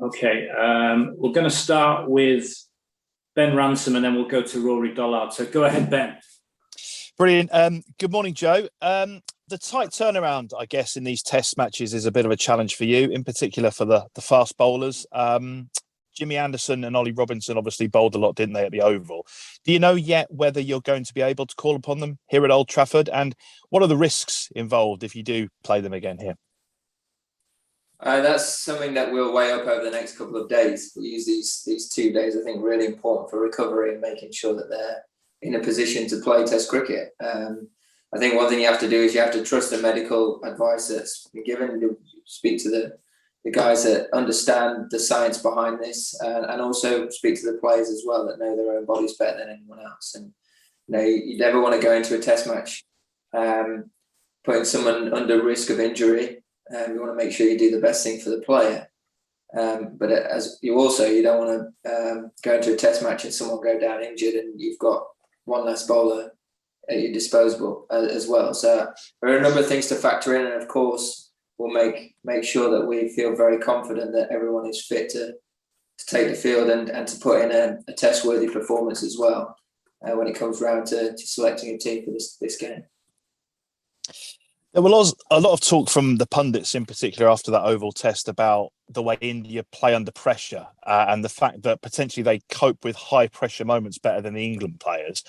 Okay, we're going to start with Ben Ransom and then we'll go to Rory Dollard. So go ahead, Ben. Brilliant. Good morning, Joe. The tight turnaround, I guess, in these test matches is a bit of a challenge for you, in particular for the fast bowlers. Jimmy Anderson and Ollie Robinson obviously bowled a lot, didn't they, at the Oval? Do you know yet whether you're going to be able to call upon them here at Old Trafford? And what are the risks involved if you do play them again here? That's something that we'll weigh up over the next couple of days. We use these 2 days, I think, really important for recovery and making sure that they're in a position to play Test cricket. I think one thing you have to do is you have to trust the medical advice that's been given. You speak to the guys that understand the science behind this, and also speak to the players as well that know their own bodies better than anyone else. And you never want to go into a Test match putting someone under risk of injury. You want to make sure you do the best thing for the player. But as you don't want to go into a Test match and someone go down injured and you've got one less bowler at your disposal as well. So there are a number of things to factor in, and of course we'll make sure that we feel very confident that everyone is fit to take the field and to put in a Test-worthy performance as well when it comes round to selecting a team for this game. There was a lot of talk from the pundits in particular after that Oval Test about the way India play under pressure and the fact that potentially they cope with high pressure moments better than the England players.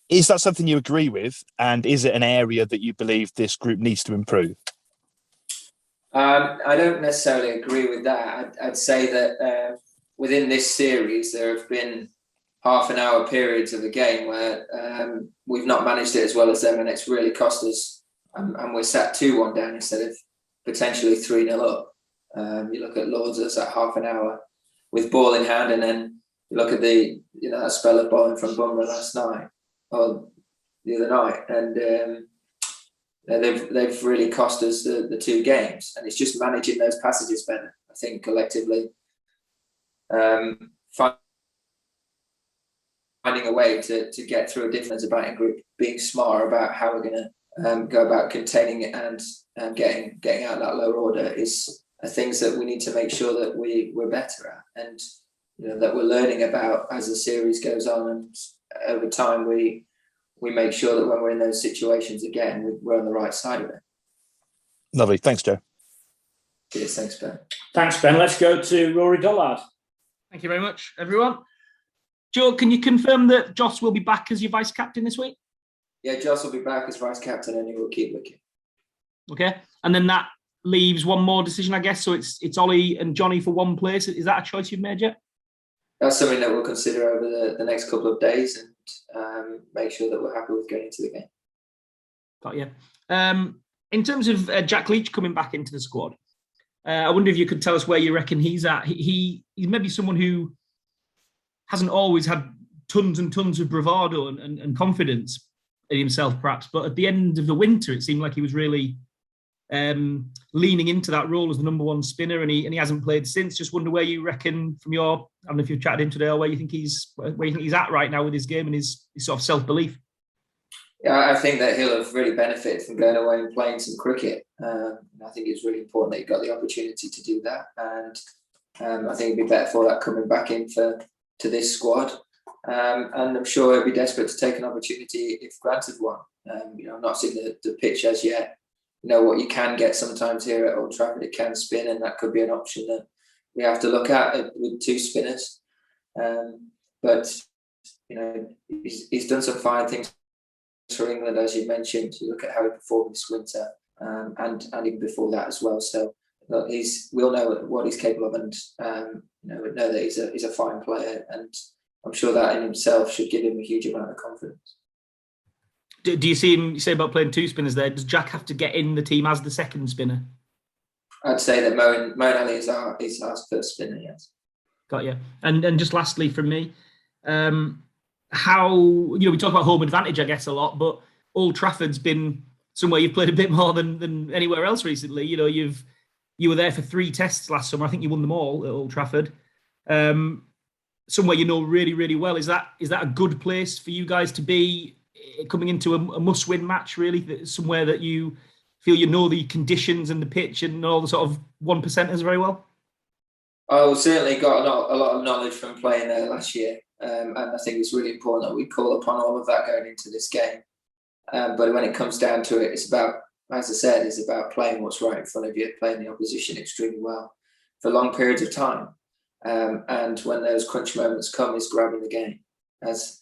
Is that something you agree with? And is it an area that you believe this group needs to improve? I don't necessarily agree with that. I'd say that within this series, there have been half an hour periods of the game where we've not managed it as well as them, and it's really cost us. And we're sat 2-1 down instead of potentially 3-0 up. You look at Lords, that's at half an hour with ball in hand, and then you look at that spell of bowling from Bumrah last night or the other night, and they've really cost us the 2 games. And it's just managing those passages better, I think, collectively. Finding a way to get through a difference batting group, being smart about how we're going to go about containing it and getting out that lower order is things that we need to make sure that we're better at, and that we're learning about as the series goes on, and over time we make sure that when we're in those situations again, we're on the right side of it. Lovely, thanks, Joe. Cheers, thanks, Ben. Thanks, Ben. Let's go to Rory Dollard. Thank you very much, everyone. Joe, can you confirm that Joss will be back as your vice captain this week? Yeah, Joss will be back as vice captain and he will keep wicket. Okay. And then that leaves one more decision, I guess. So it's Ollie and Johnny for one place. Is that a choice you've made yet? That's something that we'll consider over the next couple of days and make sure that we're happy with going into the game. Got you. In terms of Jack Leach coming back into the squad, I wonder if you could tell us where you reckon he's at. He's maybe someone who hasn't always had tons and tons of bravado and confidence in himself, perhaps, but at the end of the winter, it seemed like he was really leaning into that role as the number one spinner, and he hasn't played since. Just wonder where you reckon, from your, I don't know if you've chatted him today, or where you think he's at right now with his game and his sort of self-belief. Yeah, I think that he'll have really benefited from going away and playing some cricket. I think it's really important that he got the opportunity to do that, and I think it'd be better for that coming back in to this squad. And I'm sure he'll be desperate to take an opportunity if granted one. I've not seen the pitch as yet. What you can get sometimes here at Old Trafford, it can spin, and that could be an option that we have to look at with 2 spinners. But he's done some fine things for England, as you mentioned. You look at how he performed this winter, and even before that as well. So look, we'll know what he's capable of, and we know that he's a fine player, and I'm sure that in himself should give him a huge amount of confidence. Do you see him, you say about playing 2 spinners there, does Jack have to get in the team as the second spinner? I'd say that Moeen Ali is our first spinner, yes. Got you. And just lastly from me, how, we talk about home advantage, I guess, a lot, but Old Trafford's been somewhere you've played a bit more than anywhere else recently. You were there for 3 tests last summer. I think you won them all at Old Trafford. Somewhere really, really well. Is that a good place for you guys to be coming into a must-win match, really? Somewhere that you feel the conditions and the pitch and all the sort of 1%ers very well? I certainly got a lot of knowledge from playing there last year, and I think it's really important that we call upon all of that going into this game. But when it comes down to it, it's about, as I said, it's about playing what's right in front of you, playing the opposition extremely well for long periods of time. And when those crunch moments come, is grabbing the game as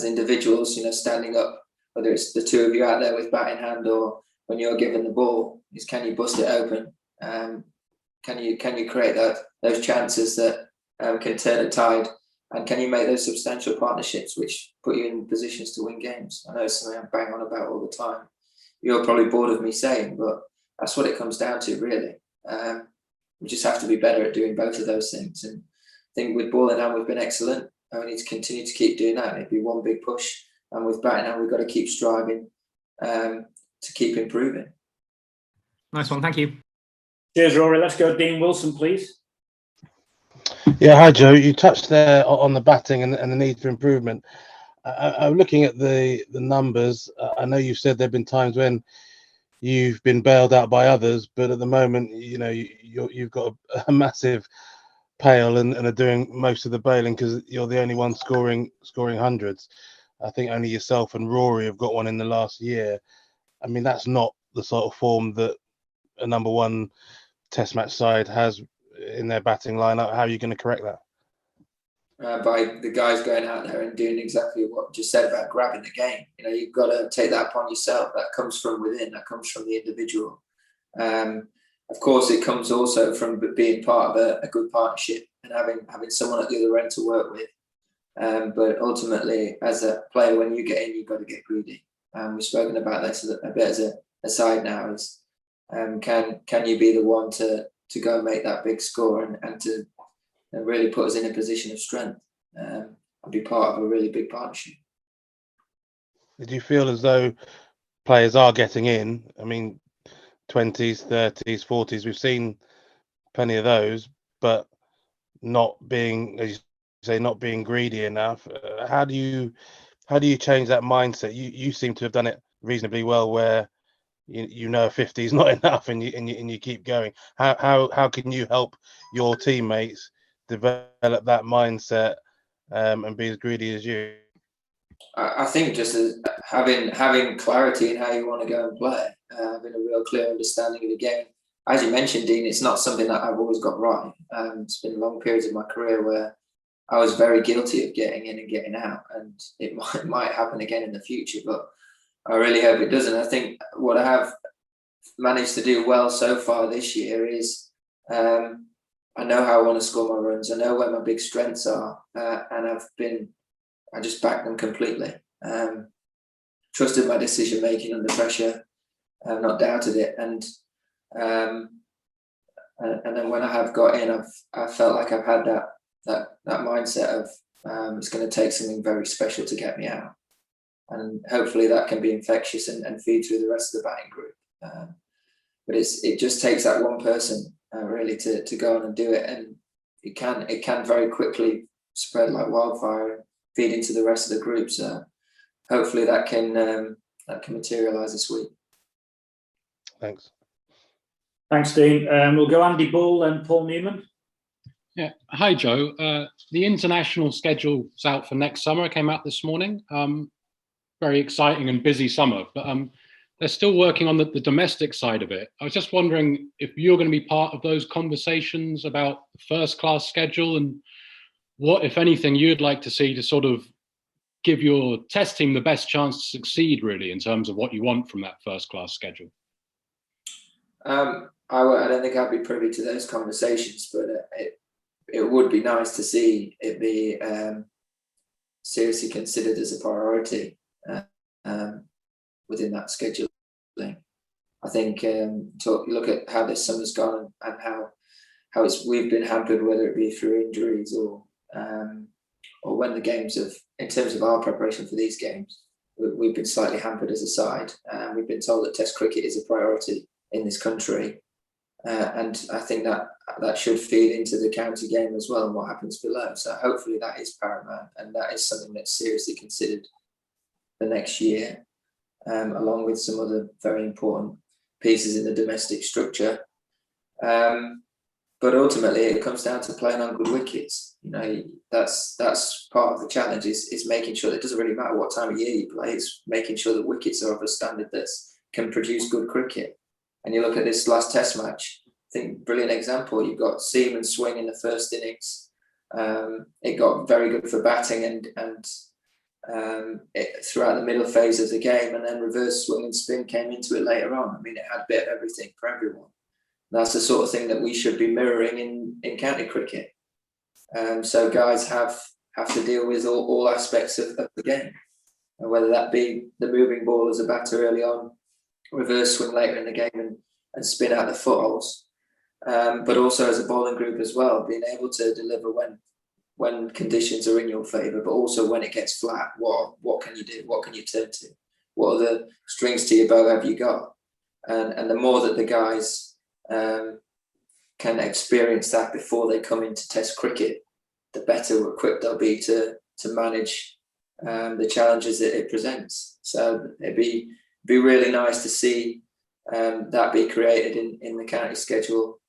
individuals, standing up, whether it's the two of you out there with bat in hand or when you're given the ball, is can you bust it open? Can you create those chances that can turn a tide? And can you make those substantial partnerships which put you in positions to win games? I know it's something I bang on about all the time. You're probably bored of me saying, but that's what it comes down to, really. We just have to be better at doing both of those things. And I think with ball in hand, we've been excellent. And we need to continue to keep doing that. It'd be one big push. And with bat in hand, we've got to keep striving to keep improving. Nice one. Thank you. Cheers, Rory. Let's go Dean Wilson, please. Yeah, hi Joe. You touched there on the batting and the need for improvement. I'm looking at the numbers. I know you've said there've been times when you've been bailed out by others, but at the moment, you've got a massive pale and are doing most of the bailing because you're the only one scoring hundreds. I think only yourself and Rory have got one in the last year. I mean, that's not the sort of form that a number one Test match side has in their batting lineup. How are you going to correct that? By the guys going out there and doing exactly what you just said about grabbing the game. You've got to take that upon yourself. That comes from within. That comes from the individual. Of course, it comes also from being part of a good partnership and having someone at the other end to work with. But ultimately, as a player, when you get in, you've got to get greedy. We've spoken about this a bit as a side now. Is can you be the one to go and make that big score and to really put us in a position of strength and be part of a really big partnership. Did you feel as though players are getting in? I mean, 20s, 30s, 40s, we've seen plenty of those, but not being, as you say, not being greedy enough. How do you change that mindset? You seem to have done it reasonably well, where a 50 is not enough, and you keep going. How can you help your teammates develop that mindset and be as greedy as you? I think just as having clarity in how you want to go and play, having a real clear understanding of the game. As you mentioned, Dean, it's not something that I've always got right. It's been long periods of my career where I was very guilty of getting in and getting out, and it might happen again in the future, but I really hope it doesn't. I think what I have managed to do well so far this year is I know how I want to score my runs. I know where my big strengths are, and I just back them completely. Trusted my decision making under pressure, not doubted it, and then when I have got in, I felt like I've had that mindset of it's going to take something very special to get me out, and hopefully that can be infectious and feed through the rest of the batting group. But it just takes that one person really to go on and do it, and it can very quickly spread like wildfire and feed into the rest of the group. So hopefully that can materialise this week. Thanks. Thanks, Dean. We'll go Andy Bull and Paul Newman. Yeah. Hi, Joe. The international schedule's out for next summer. It came out this morning. Very exciting and busy summer, but they're still working on the domestic side of it. I was just wondering if you're going to be part of those conversations about the first-class schedule and what, if anything, you'd like to see to sort of give your test team the best chance to succeed, really, in terms of what you want from that first-class schedule. I don't think I'd be privy to those conversations, but it would be nice to see it be seriously considered as a priority within that scheduling. I think look at how this summer's gone and how we've been hampered, whether it be through injuries or when the games in terms of our preparation for these games, we've been slightly hampered as a side. We've been told that Test cricket is a priority in this country, and I think that should feed into the county game as well and what happens below. So hopefully that is paramount, and that is something that's seriously considered for next year, along with some other very important pieces in the domestic structure. but ultimately it comes down to playing on good wickets. You know, that's part of the challenge is making sure that it doesn't really matter what time of year you play. It's making sure that wickets are of a standard that can produce good cricket. And you look at this last Test match. I think brilliant example. You've got seam and swing in the first innings. It got very good for batting and throughout the middle phase of the game, and then reverse swing and spin came into it later on. I mean, it had a bit of everything for everyone. That's the sort of thing that we should be mirroring in county cricket. So guys have to deal with all aspects of the game, and whether that be the moving ball as a batter early on, reverse swing later in the game, and spin out the footholds, but also as a bowling group as well, being able to deliver when conditions are in your favour, but also when it gets flat, what can you do? What can you turn to? What other strings to your bow have you got? And the more that the guys can experience that before they come into Test cricket, the better equipped they'll be to manage the challenges that it presents. So it'd be really nice to see that be created in the county schedule,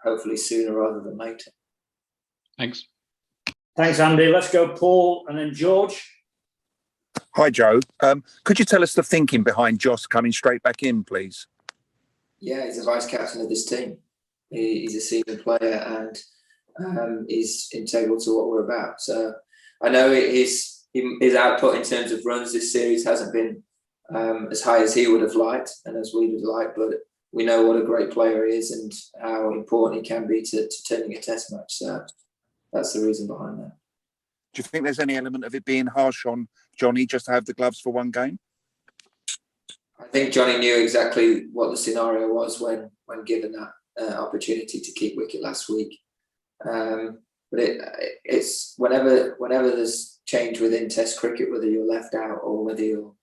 hopefully sooner rather than later. Thanks. Thanks, Andy. Let's go Paul and then George. Hi, Joe. Could you tell us the thinking behind Joss coming straight back in, please? Yeah, he's the vice captain of this team. He's a senior player and he's integral to what we're about. So I know his output in terms of runs this series hasn't been as high as he would have liked and as we would like, but we know what a great player he is and how important he can be to turning a Test match. So that's the reason behind that. Do you think there's any element of it being harsh on Johnny just to have the gloves for one game? I think Johnny knew exactly what the scenario was when given that opportunity to keep wicket last week. But it's whenever there's change within Test cricket, whether you're left out or whether you're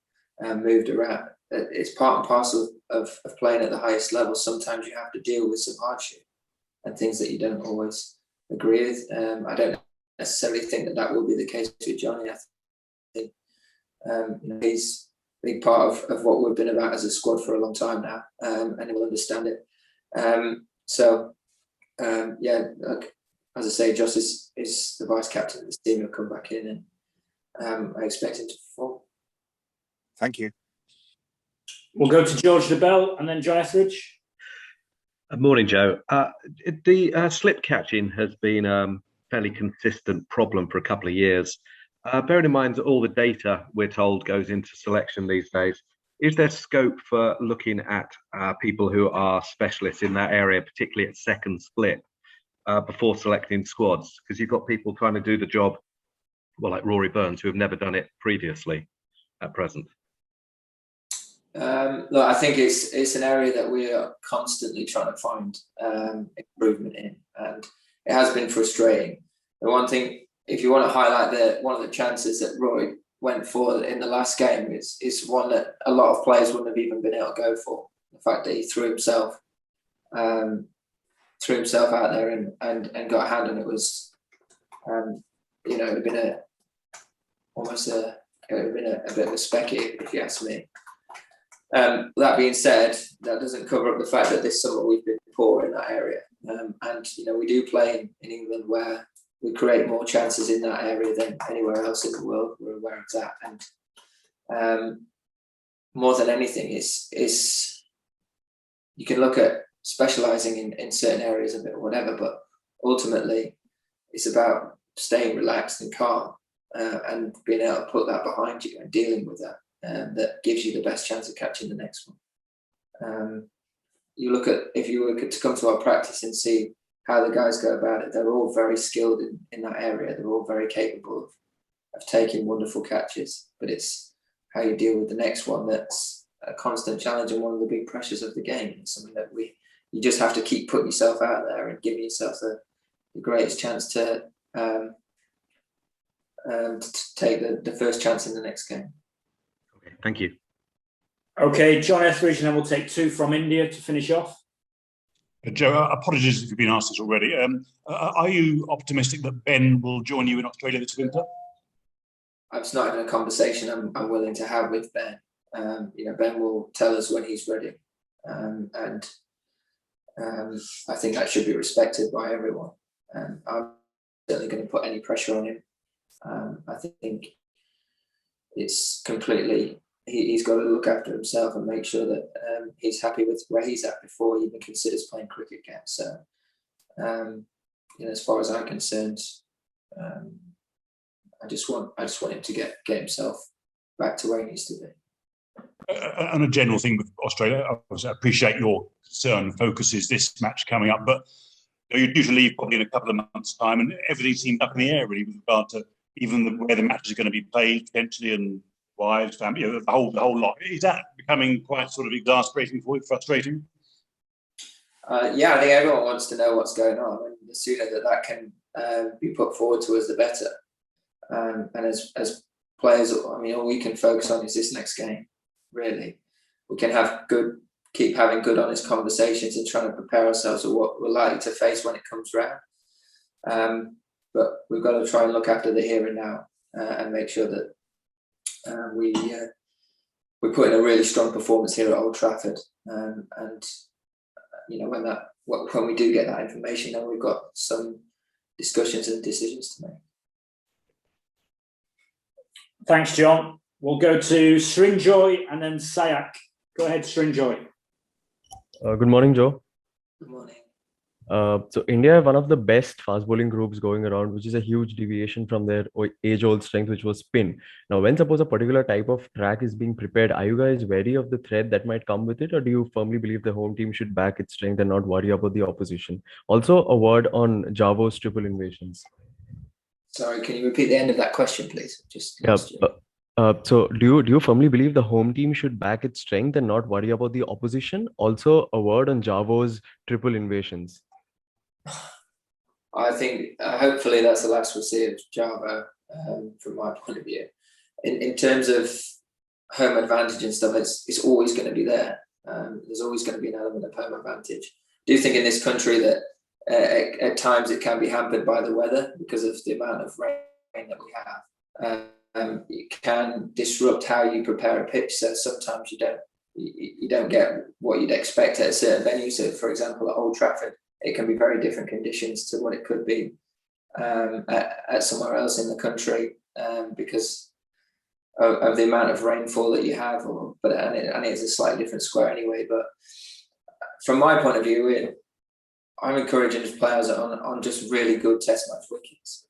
moved around, it's part and parcel of playing at the highest level. Sometimes you have to deal with some hardship and things that you don't always agree with. I don't necessarily think that will be the case with Johnny. I think he's a big part of what we've been about as a squad for a long time now, and he will understand it. As I say, Joss is the vice captain of this team. He'll come back in, and I expect him to perform. Thank you. We'll go to George DeBell and then John Etheridge. Morning, Joe. The slip catching has been a fairly consistent problem for a couple of years. Bearing in mind that all the data, we're told, goes into selection these days, is there scope for looking at people who are specialists in that area, particularly at second split, before selecting squads? Because you've got people trying to do the job, well, like Rory Burns, who have never done it previously at present. Look, I think it's an area that we are constantly trying to find improvement in, and it has been frustrating. The one thing, if you want to highlight one of the chances that Roy went for in the last game, is one that a lot of players wouldn't have even been able to go for. The fact that he threw himself out there and got a hand on it was, it would have been a bit of a specky, if you ask me. That being said, that doesn't cover up the fact that this summer we've been poor in that area, and we do play in England where we create more chances in that area than anywhere else in the world. We're aware of that, and more than anything, is you can look at specialising in certain areas of it or whatever, but ultimately it's about staying relaxed and calm and being able to put that behind you and dealing with that. That gives you the best chance of catching the next one. You look at, if you were to come to our practice and see how the guys go about it, they're all very skilled in that area. They're all very capable of taking wonderful catches, but it's how you deal with the next one that's a constant challenge and one of the big pressures of the game. It's something that you just have to keep putting yourself out there and giving yourself the greatest chance to take the first chance in the next game. Okay, thank you. Okay, John Etheridge, and then we'll take two from India to finish off. Joe, apologies if you've been asked this already. Are you optimistic that Ben will join you in Australia this winter? It's not even a conversation I'm willing to have with Ben. Ben will tell us when he's ready, and I think that should be respected by everyone. I'm certainly going to put any pressure on him. I think it's completely, he's got to look after himself and make sure that he's happy with where he's at before he even considers playing cricket again. So, as far as I'm concerned, I just want him to get himself back to where he needs to be. And a general thing with Australia, I appreciate your concern and focus is this match coming up, but you usually leave probably in a couple of months' time, and everything seems up in the air really with regard to even where the matches are going to be played potentially, and wives, family, the whole lot. Is that becoming quite sort of exasperating for you, frustrating? Yeah, I think everyone wants to know what's going on, and the sooner that can be put forward to us, the better. And as players, I mean, all we can focus on is this next game. Really, we can keep having good, honest conversations and trying to prepare ourselves for what we're likely to face when it comes round. But we've got to try and look after the here and now and make sure that we put in a really strong performance here at Old Trafford. And when we do get that information, then we've got some discussions and decisions to make. Thanks, John. We'll go to Srinjoy and then Sayak. Go ahead, Srinjoy. Good morning, Joe. Good morning. So India have one of the best fast bowling groups going around, which is a huge deviation from their age-old strength, which was spin. Now, when suppose a particular type of track is being prepared, are you guys wary of the threat that might come with it, or do you firmly believe the home team should back its strength and not worry about the opposition? Also, a word on Javo's triple invasions. Sorry, can you repeat the end of that question, please? So do you firmly believe the home team should back its strength and not worry about the opposition? Also, a word on Javo's triple invasions. I think hopefully that's the last we'll see of Javo from my point of view. In terms of home advantage and stuff, it's always going to be there. There's always going to be an element of home advantage. I do think in this country that at times it can be hampered by the weather because of the amount of rain that we have. It can disrupt how you prepare a pitch. So sometimes you don't get what you'd expect at a certain venue. So, for example, at Old Trafford, it can be very different conditions to what it could be at somewhere else in the country because of the amount of rainfall that you have. And it's a slightly different square anyway. But from my point of view, I'm encouraging players on just really good test match wickets.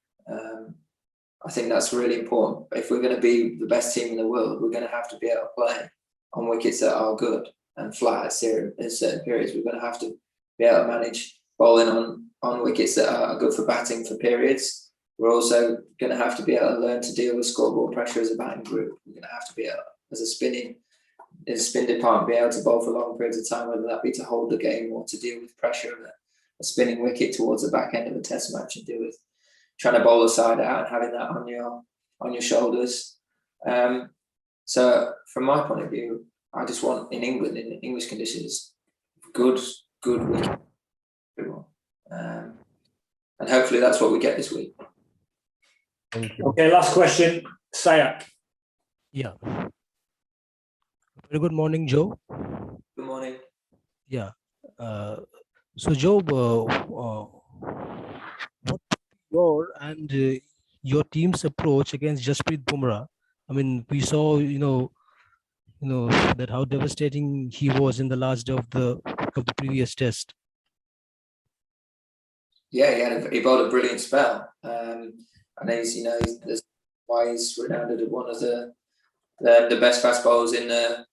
I think that's really important. If we're going to be the best team in the world, we're going to have to be able to play on wickets that are good and flat at certain periods. We're going to have to be able to manage bowling on wickets that are good for batting for periods. We're also going to have to be able to learn to deal with scoreboard pressure as a batting group. We're going to have to be able, as a spin department, be able to bowl for long periods of time, whether that be to hold the game or to deal with pressure of a spinning wicket towards the back end of a test match and deal with trying to bowl the side out and having that on your shoulders. So from my point of view, I just want in England, in English conditions, good wicket. And hopefully that's what we get this week. Okay, last question, Sayak. Yeah. Very good morning, Joe. Good morning. Yeah. So, Joe, what your and your team's approach against Jasprit Bumrah? I mean, we saw, that how devastating he was in the last day of the previous test. Yeah, he bowled a brilliant spell, and that's why he's renowned as one of the best fast bowlers in the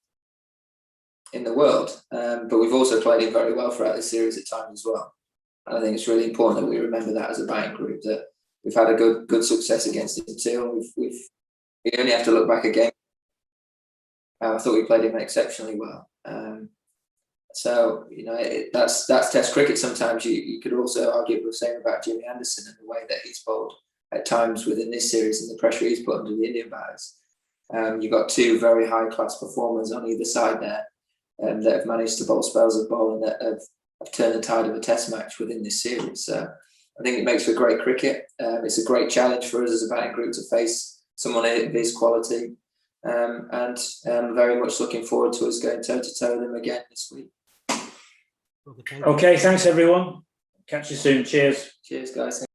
world. But we've also played him very well throughout this series at times as well. And I think it's really important that we remember that as a batting group, that we've had a good success against him too. We only have to look back again. I thought we played him exceptionally well. So that's Test cricket. Sometimes you could also argue the same about Jimmy Anderson and the way that he's bowled at times within this series and the pressure he's put under the Indian batters. You've got two very high class performers on either side there that have managed to bowl spells of bowling that have turned the tide of a Test match within this series. So I think it makes for great cricket. It's a great challenge for us as a batting group to face someone of his quality, and very much looking forward to us going toe to toe with them again this week. Okay, thank you. Okay, thanks everyone. Catch you soon. Cheers. Cheers, guys.